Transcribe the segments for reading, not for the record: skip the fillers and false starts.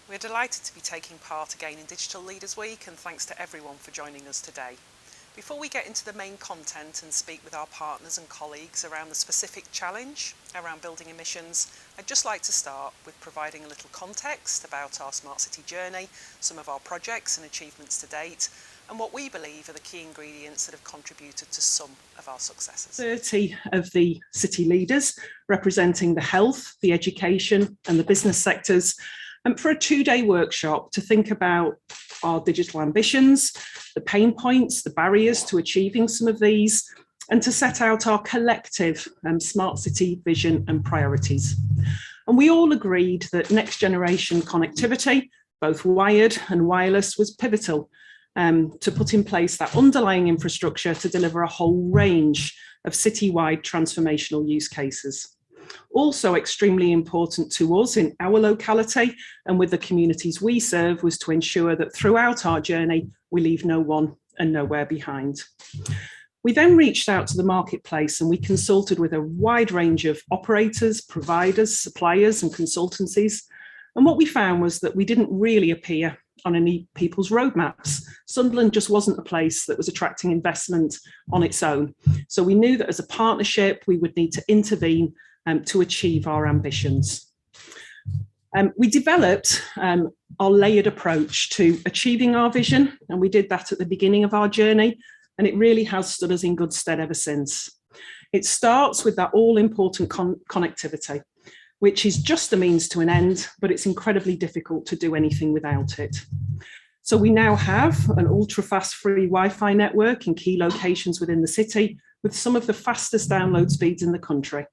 We're delighted to be taking part again in Digital Leaders Week, and thanks to everyone for joining us today. Before we get into the main content and speak with our partners and colleagues around the specific challenge around building emissions, I'd just like to start with providing a little context about our Smart City journey, some of our projects and achievements to date, and what we believe are the key ingredients that have contributed to some of our successes. 30 of the city leaders representing the health, the education and the business sectors, and for a 2-day workshop to think about our digital ambitions, the pain points, the barriers to achieving some of these, and to set out our collective smart city vision and priorities. And we all agreed that next generation connectivity, both wired and wireless, was pivotal to put in place that underlying infrastructure to deliver a whole range of citywide transformational use cases. Also extremely important to us in our locality and with the communities we serve was to ensure that throughout our journey, we leave no one and nowhere behind. We then reached out to the marketplace and we consulted with a wide range of operators, providers, suppliers and consultancies. And what we found was that we didn't really appear on any people's roadmaps. Sunderland just wasn't a place that was attracting investment on its own. So we knew that as a partnership, we would need to intervene to achieve our ambitions. We developed our layered approach to achieving our vision, and we did that at the beginning of our journey, and it really has stood us in good stead ever since. It starts with that all-important connectivity, which is just a means to an end, but it's incredibly difficult to do anything without it. So we now have an ultra-fast free Wi-Fi network in key locations within the city with some of the fastest download speeds in the country.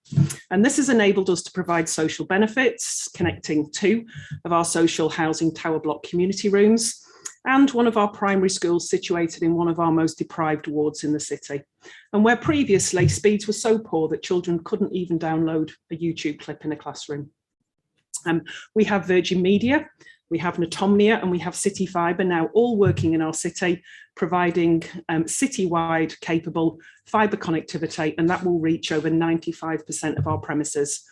And this has enabled us to provide social benefits, connecting 2 of our social housing tower block community rooms and one of our primary schools situated in one of our most deprived wards in the city. And where previously speeds were so poor that children couldn't even download a YouTube clip in a classroom. We have Virgin Media, we have Natomnia and we have City Fibre now all working in our city, providing citywide capable fibre connectivity, and that will reach over 95% of our premises.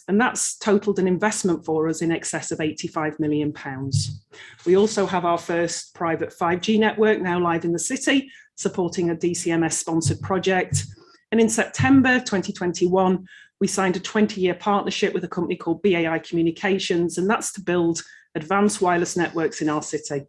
And that's totaled an investment for us in excess of £85 million. We also have our first private 5G network now live in the city, supporting a DCMS sponsored project. And in September 2021, we signed a 20-year partnership with a company called BAI Communications, and that's to build advanced wireless networks in our city.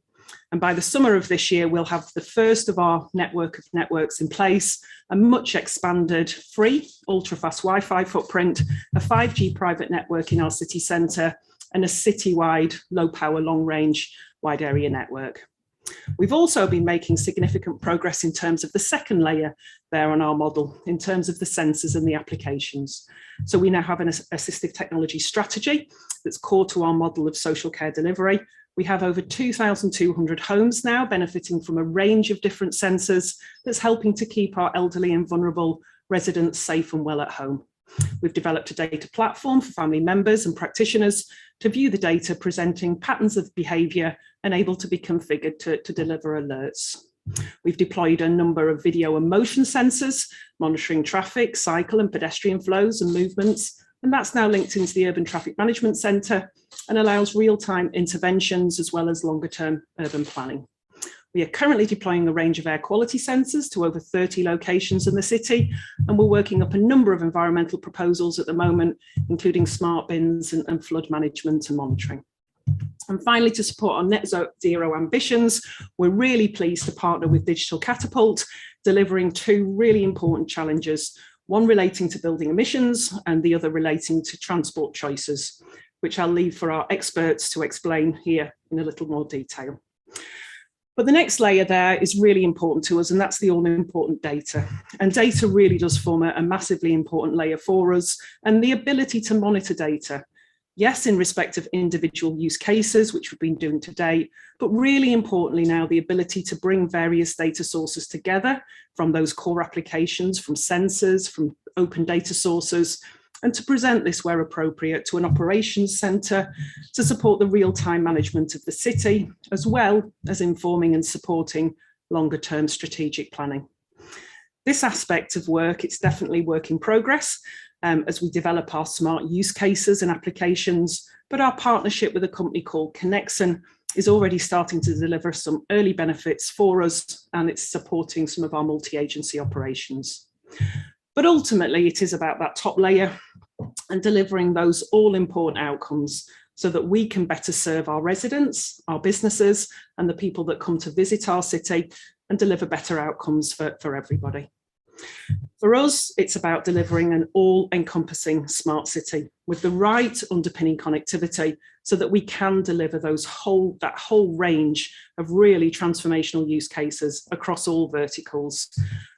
And by the summer of this year, we'll have the first of our network of networks in place, a much expanded free ultra-fast Wi-Fi footprint, a 5G private network in our city centre, and a citywide low-power, long-range wide area network. We've also been making significant progress in terms of the second layer there on our model, in terms of the sensors and the applications. So we now have an assistive technology strategy that's core to our model of social care delivery. We have over 2,200 homes now benefiting from a range of different sensors that's helping to keep our elderly and vulnerable residents safe and well at home. We've developed a data platform for family members and practitioners to view the data, presenting patterns of behaviour and able to be configured to deliver alerts. We've deployed a number of video and motion sensors, monitoring traffic, cycle and pedestrian flows and movements, and that's now linked into the Urban Traffic Management Centre and allows real-time interventions as well as longer-term urban planning. We are currently deploying a range of air quality sensors to over 30 locations in the city, and we're working up a number of environmental proposals at the moment, including smart bins and flood management and monitoring. And finally, to support our net zero ambitions, we're really pleased to partner with Digital Catapult, delivering 2 really important challenges, one relating to building emissions and the other relating to transport choices, which I'll leave for our experts to explain here in a little more detail. But the next layer there is really important to us, and that's the all-important data. And data really does form a massively important layer for us, and the ability to monitor data. Yes, in respect of individual use cases, which we've been doing today, but really importantly now, the ability to bring various data sources together from those core applications, from sensors, from open data sources, and to present this where appropriate to an operations centre to support the real-time management of the city, as well as informing and supporting longer-term strategic planning. This aspect of work, it's definitely work in progress, as we develop our smart use cases and applications. But our partnership with a company called Connexon is already starting to deliver some early benefits for us, and it's supporting some of our multi-agency operations. But ultimately, it is about that top layer and delivering those all-important outcomes so that we can better serve our residents, our businesses, and the people that come to visit our city and deliver better outcomes for everybody. For us, it's about delivering an all-encompassing smart city with the right underpinning connectivity so that we can deliver that whole range of really transformational use cases across all verticals,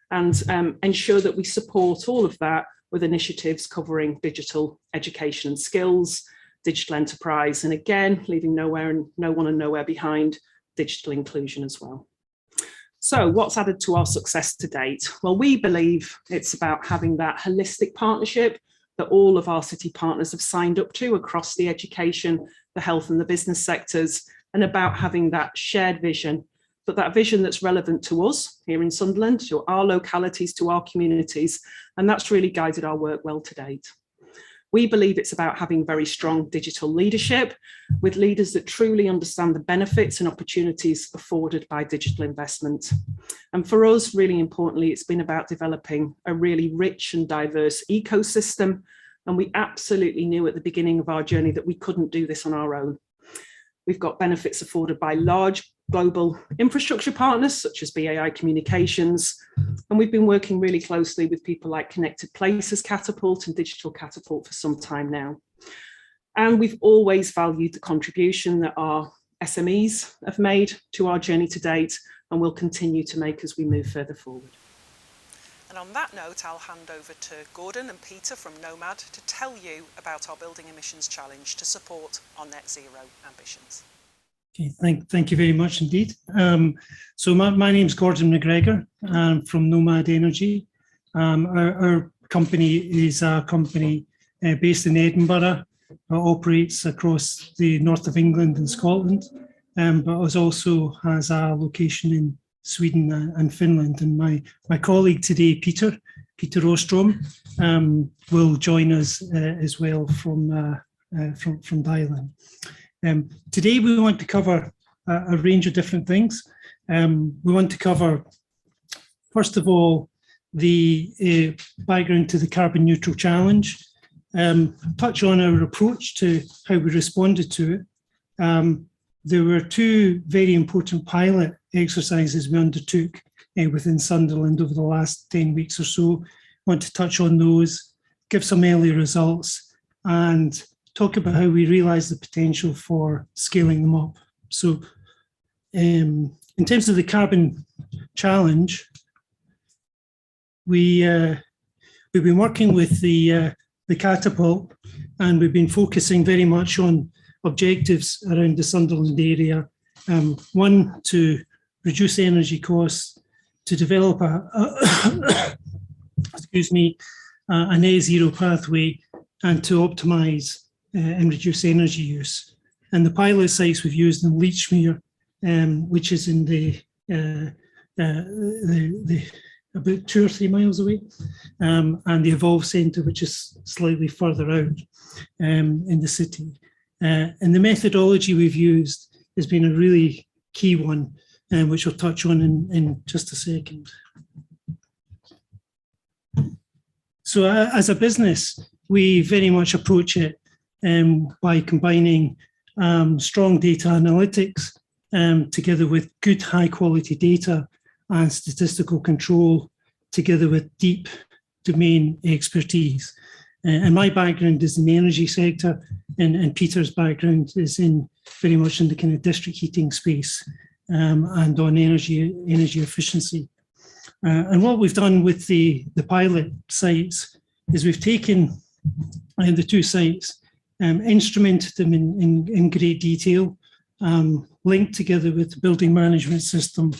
and ensure that we support all of that with initiatives covering digital education and skills, digital enterprise, and again, leaving no one and nowhere behind, digital inclusion as well. So what's added to our success to date? Well, we believe it's about having that holistic partnership that all of our city partners have signed up to across the education, the health and the business sectors, and about having that shared vision, but that vision that's relevant to us here in Sunderland, to our localities, to our communities, and that's really guided our work well to date. We believe it's about having very strong digital leadership with leaders that truly understand the benefits and opportunities afforded by digital investment. And for us, really importantly, it's been about developing a really rich and diverse ecosystem. And we absolutely knew at the beginning of our journey that we couldn't do this on our own. We've got benefits afforded by large global infrastructure partners such as BAI Communications, and we've been working really closely with people like Connected Places Catapult and Digital Catapult for some time now. And we've always valued the contribution that our SMEs have made to our journey to date and will continue to make as we move further forward. And on that note, I'll hand over to Gordon and Peter from Nomad to tell you about our Building Emissions Challenge to support our net zero ambitions. Okay, thank you very much indeed. So my name's Gordon Mcgregor. I'm from Nomad Energy. Our company is a company based in Edinburgh, operates across the north of England and Scotland, but also has a location in Sweden and Finland. And my colleague today, Peter Ostrom, will join us as well from Thailand. Today we want to cover a range of different things. We want to cover, first of all, the background to the Carbon Neutral Challenge, touch on our approach to how we responded to it. There were two very important pilot exercises we undertook within Sunderland over the last 10 weeks or so. I want to touch on those, give some early results, and talk about how we realise the potential for scaling them up. So in terms of the Carbon Challenge, we've been working with the Catapult, and we've been focusing very much on objectives around the Sunderland area. One, to reduce energy costs, to develop a net zero pathway, and to optimise and reduce energy use. And the pilot sites we've used in Leachmere, which is in the about 2 or 3 miles away, and the Evolve Centre, which is slightly further out in the city. And the methodology we've used has been a really key one, which we'll touch on in just a second. So as a business, we very much approach it by combining strong data analytics together with good high quality data and statistical control together with deep domain expertise. And my background is in the energy sector, and Peter's background is very much in the kind of district heating space and on energy efficiency. And what we've done with the pilot sites is we've taken the two sites, instrumented them in great detail, linked together with the building management system,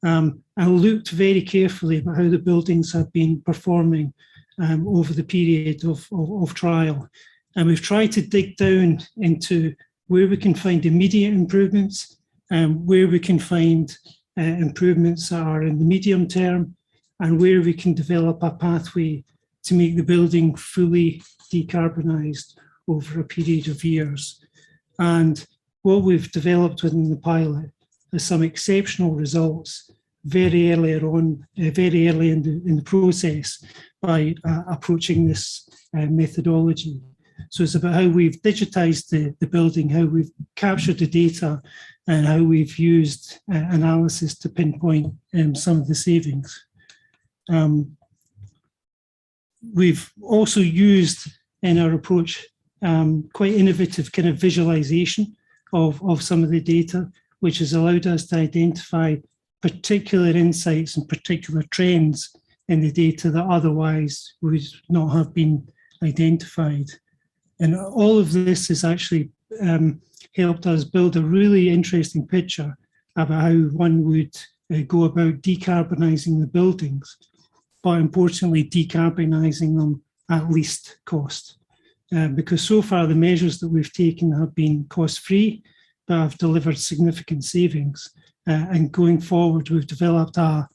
and looked very carefully about how the buildings have been performing over the period of trial. And we've tried to dig down into where we can find immediate improvements, where we can find improvements that are in the medium term, and where we can develop a pathway to make the building fully decarbonised over a period of years. And what we've developed within the pilot is some exceptional results very early in the process by approaching this methodology. So it's about how we've digitised the building, how we've captured the data, and how we've used analysis to pinpoint some of the savings. We've also used in our approach quite innovative kind of visualisation of some of the data, which has allowed us to identify particular insights and particular trends in the data that otherwise would not have been identified. And all of this has actually helped us build a really interesting picture about how one would go about decarbonising the buildings, but importantly, decarbonising them at least cost. Because so far the measures that we've taken have been cost-free, but have delivered significant savings. And going forward, we've developed a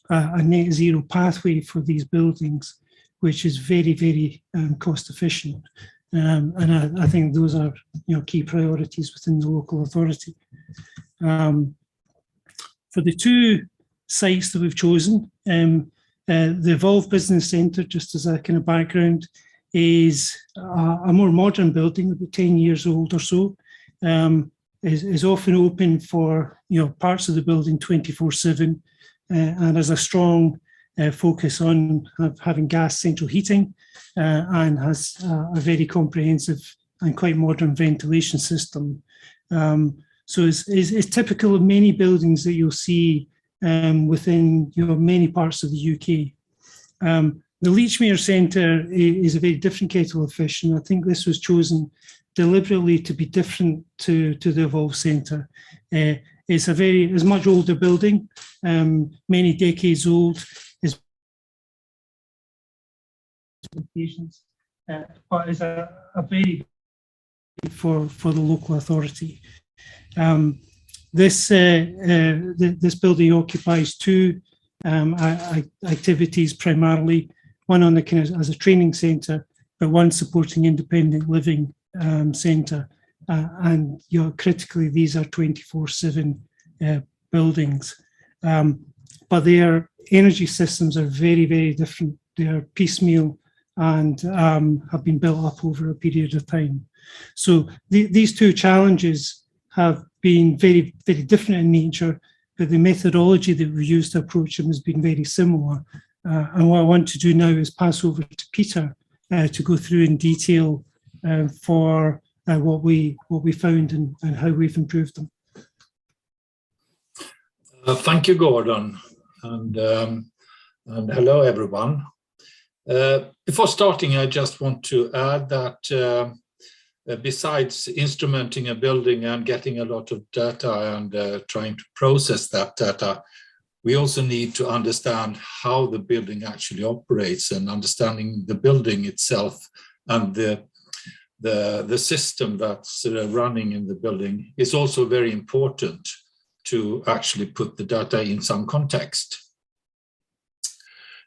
net zero pathway for these buildings, which is very, very cost efficient. And I think those are key priorities within the local authority. For the two sites that we've chosen, the Evolve Business Centre, just as a kind of background, is a more modern building, about 10 years old or so. Is often open for parts of the building 24/7, and has a strong focus on having gas central heating, and has a very comprehensive and quite modern ventilation system. So it's typical of many buildings that you'll see within many parts of the UK. The Leachmere Center is a very different kettle of fish, and I think this was chosen deliberately to be different to the Evolve Centre. It's much older building, many decades old, but is a very for the local authority. This building occupies two activities primarily. One on the kind of as a training centre, but one supporting independent living centre, and critically these are 24/7 buildings, but their energy systems are very, very different. They are piecemeal and have been built up over a period of time. So these two challenges have been very, very different in nature, but the methodology that we used to approach them has been very similar. And what I want to do now is pass over to Peter to go through in detail for what we found and how we've improved them. Thank you, Gordon, and hello, everyone. Before starting, I just want to add that besides instrumenting a building and getting a lot of data and trying to process that data, we also need to understand how the building actually operates, and understanding the building itself and the system that's running in the building is also very important to actually put the data in some context.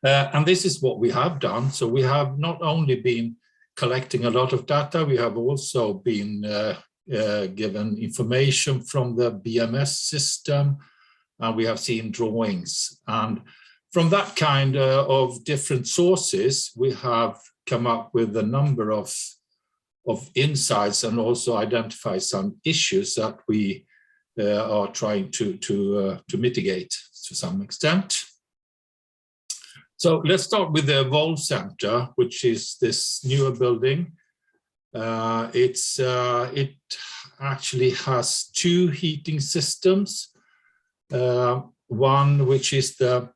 And this is what we have done. So we have not only been collecting a lot of data, we have also been given information from the BMS system, and we have seen drawings. And from that kind of different sources, we have come up with a number of insights and also identify some issues that we are trying to mitigate to some extent. So let's start with the Evolve Center, which is this newer building. It actually has two heating systems. One which is the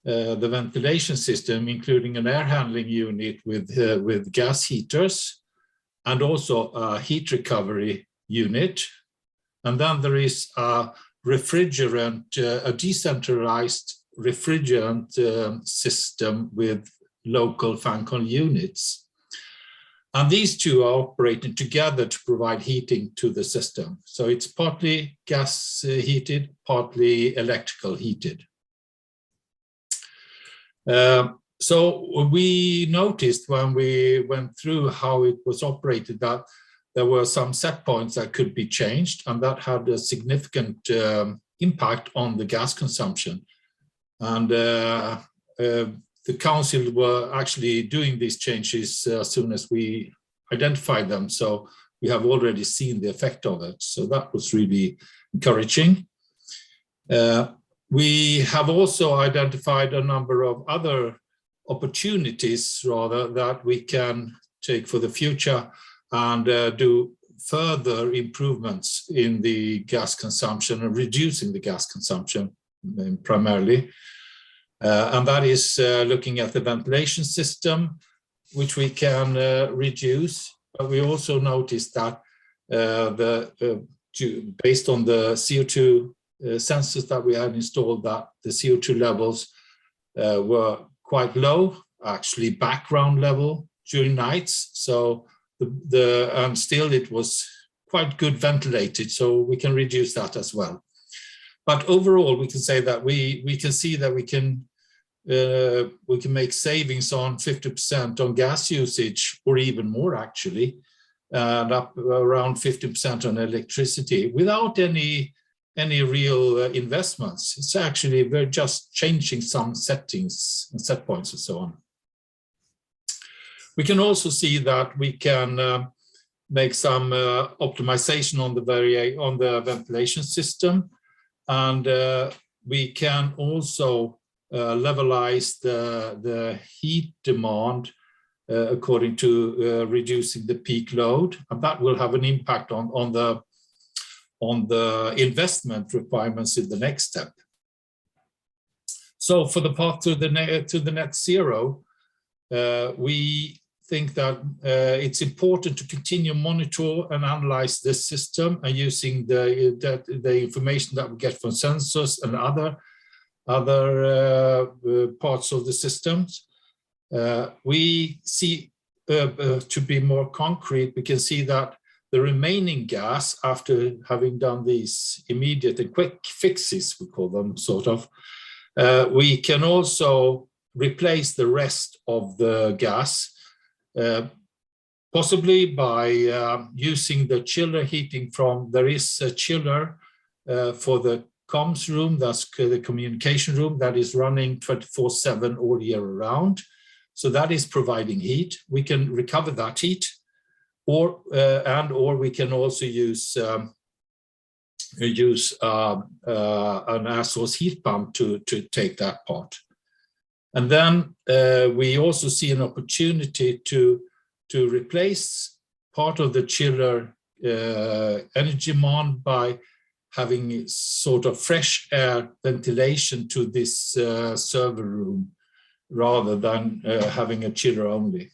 ventilation system, including an air handling unit with gas heaters, and also a heat recovery unit. And then there is a refrigerant, a decentralized refrigerant system with local fan coil units. And these two are operating together to provide heating to the system. So it's partly gas heated, partly electrical heated. So we noticed when we went through how it was operated that there were some set points that could be changed, and that had a significant impact on the gas consumption. And the council were actually doing these changes as soon as we identified them. So we have already seen the effect of it. So that was really encouraging. We have also identified a number of other opportunities, rather, that we can take for the future and do further improvements in the gas consumption and reducing the gas consumption primarily. And that is looking at the ventilation system, which we can reduce. But we also noticed that based on the CO2 sensors that we had installed, that the CO2 levels were quite low, actually background level during nights. So and still it was quite good ventilated, so we can reduce that as well. But overall, we can say that we can see that we can make savings on 50% on gas usage, or even more actually, and up around 50% on electricity without any real investments. It's actually we're just changing some settings and set points and so on. We can also see that we can make some optimization on the ventilation system, and we can also levelize the heat demand according to reducing the peak load, and that will have an impact on the investment requirements in the next step. So for the path to the net zero, we think that it's important to continue monitor and analyze this system, and using the information that we get from sensors and other parts of the systems. We see, to be more concrete, we can see that the remaining gas, after having done these immediate and quick fixes, we call them sort of, we can also replace the rest of the gas, possibly by using the chiller heating from, there is a chiller for the comms room, that's the communication room, that is running 24/7 all year round. So that is providing heat. We can recover that heat, or we can also use an air source heat pump to take that part. And then we also see an opportunity to replace part of the chiller energy demand by having sort of fresh air ventilation to this server room, rather than having a chiller only.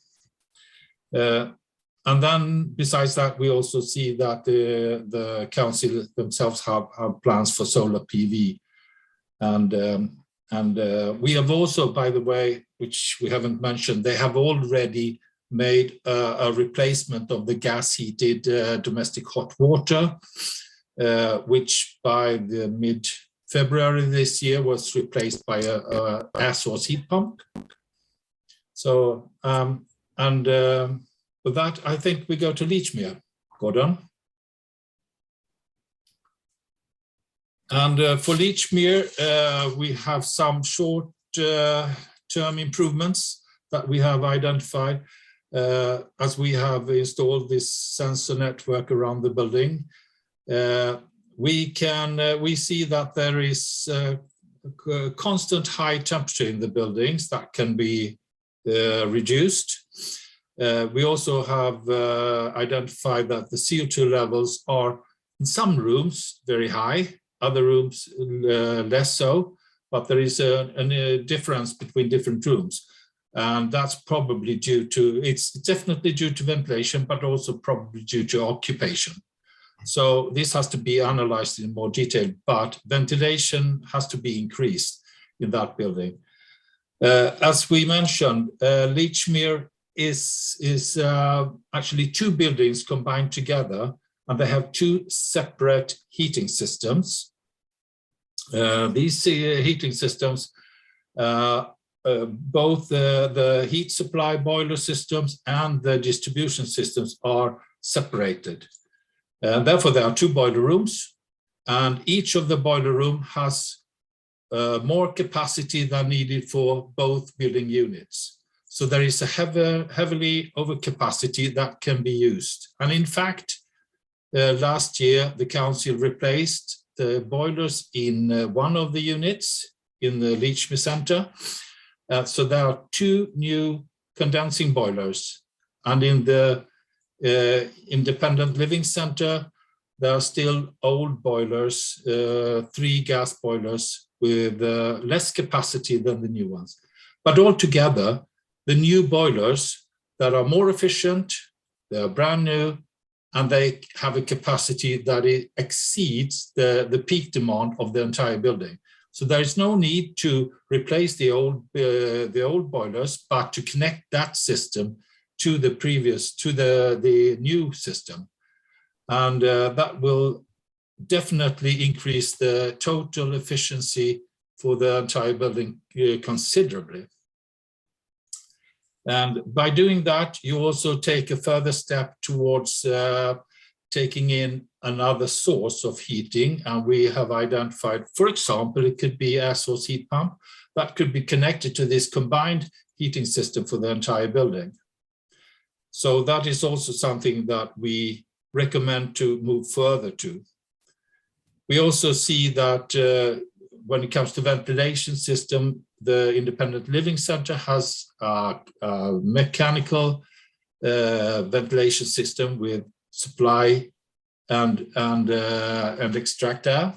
And then besides that, we also see that the council themselves have plans for solar PV. And we have also, by the way, which we haven't mentioned, they have already made a replacement of the gas heated domestic hot water, which by the mid-February this year was replaced by a air source heat pump. So, with that, I think we go to Leachmere. Gordon. And for Leachmere, we have some short-term improvements that we have identified as we have installed this sensor network around the building. We see that there is a constant high temperature in the buildings that can be reduced. We also have identified that the CO2 levels are in some rooms very high, other rooms less so, but there is a difference between different rooms. And that's probably due to, it's definitely due to ventilation, but also probably due to occupation. So this has to be analyzed in more detail, but ventilation has to be increased in that building. As we mentioned, Leachmere is actually two buildings combined together, and they have two separate heating systems. These heating systems both the heat supply boiler systems and the distribution systems are separated. Therefore, there are 2 boiler rooms, and each of the boiler room has more capacity than needed for both building units. So there is a heavily overcapacity that can be used. And in fact, last year, the council replaced the boilers in one of the units in the Leachmere Center. So there are 2 new condensing boilers. And in the independent living center, there are still old boilers, 3 gas boilers with less capacity than the new ones. But altogether, the new boilers that are more efficient, they are brand new, and they have a capacity that exceeds the peak demand of the entire building. So there is no need to replace the old boilers, but to connect that system to the new system. And that will definitely increase the total efficiency for the entire building considerably. And by doing that, you also take a further step towards taking in another source of heating. And we have identified, for example, it could be air source heat pump that could be connected to this combined heating system for the entire building. So that is also something that we recommend to move further to. We also see that when it comes to ventilation system, the independent living center has a mechanical ventilation system with supply and extract air,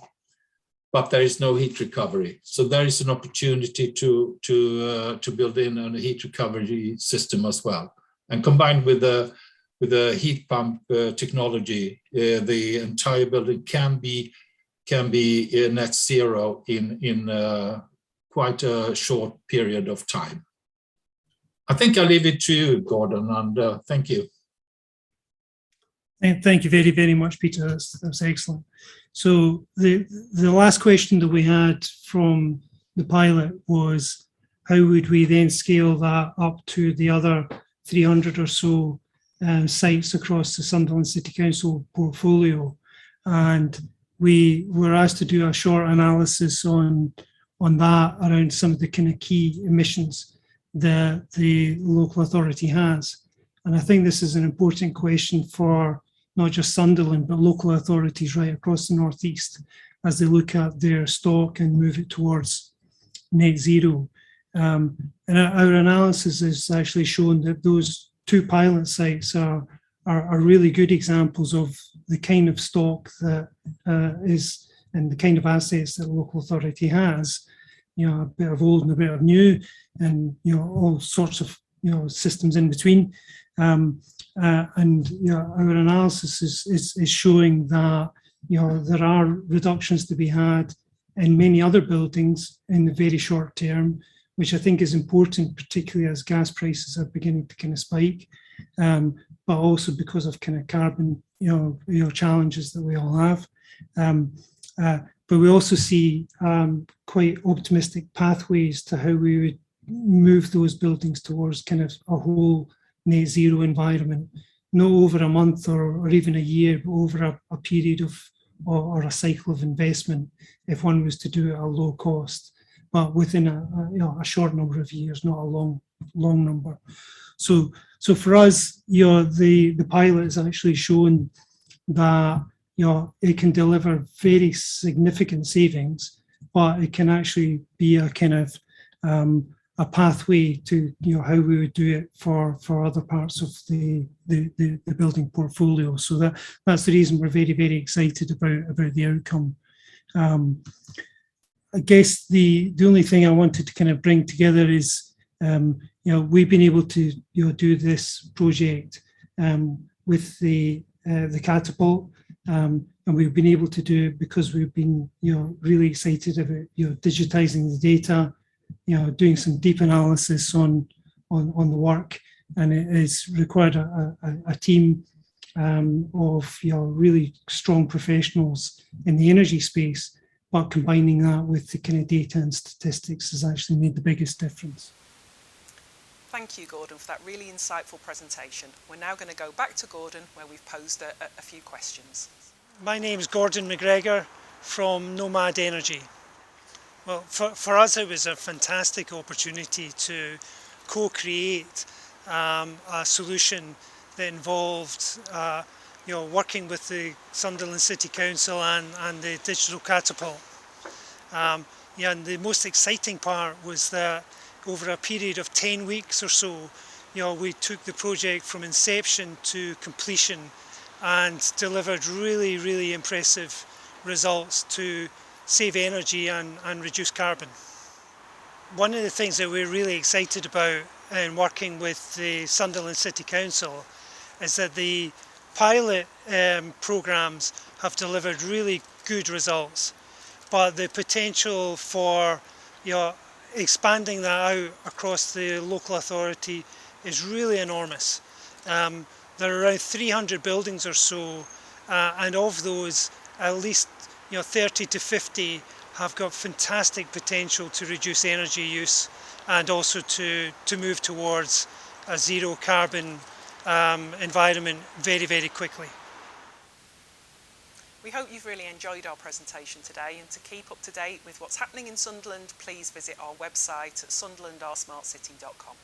but there is no heat recovery. So there is an opportunity to build in a heat recovery system as well. And combined with the heat pump technology, the entire building can be net zero in quite a short period of time. I think I'll leave it to you, Gordon, and thank you. Thank you very, very much, Peter. That's excellent. So the last question that we had from the pilot was, how would we then scale that up to the other 300 or so sites across the Sunderland City Council portfolio? And we were asked to do a short analysis on that around some of the kind of key emissions that the local authority has. And I think this is an important question for not just Sunderland, but local authorities right across the North East as they look at their stock and move it towards net zero. And our analysis has actually shown that those 2 pilot sites are really good examples of the kind of stock that is and the kind of assets that the local authority has, a bit of old and a bit of new, and all sorts of systems in between. And our analysis is showing that there are reductions to be had in many other buildings in the very short term, which I think is important, particularly as gas prices are beginning to kind of spike, but also because of kind of carbon challenges that we all have. But we also see quite optimistic pathways to how we would move those buildings towards kind of a whole net zero environment, not over a month or even a year, but over a period of or a cycle of investment, if one was to do it at a low cost, but within a short number of years, not a long number. So for us, the pilot has actually shown that it can deliver very significant savings, but it can actually be a kind of a pathway to how we would do it for other parts of the building portfolio. So that's the reason we're very, very excited about the outcome. I guess the only thing I wanted to kind of bring together is we've been able to do this project with the catapult, and we've been able to do it because we've been really excited about digitizing the data, doing some deep analysis on the work, and it has required a team of really strong professionals in the energy space, but combining that with the kind of data and statistics has actually made the biggest difference. Thank you, Gordon, for that really insightful presentation. We're now going to go back to Gordon, where we've posed a few questions. My name's Gordon Mcgregor from Nomad Energy. Well, for us it was a fantastic opportunity to co-create a solution that involved working with the Sunderland City Council and the Digital Catapult. And the most exciting part was that over a period of 10 weeks or so, we took the project from inception to completion and delivered really, really impressive results to save energy and reduce carbon. One of the things that we're really excited about in working with the Sunderland City Council is that the pilot programmes have delivered really good results, but the potential for expanding that out across the local authority is really enormous. There are around 300 buildings or so, and of those, at least 30 to 50 have got fantastic potential to reduce energy use and also to move towards a zero carbon environment very, very quickly. We hope you've really enjoyed our presentation today, and to keep up to date with what's happening in Sunderland, please visit our website at sunderlandsmartcity.com.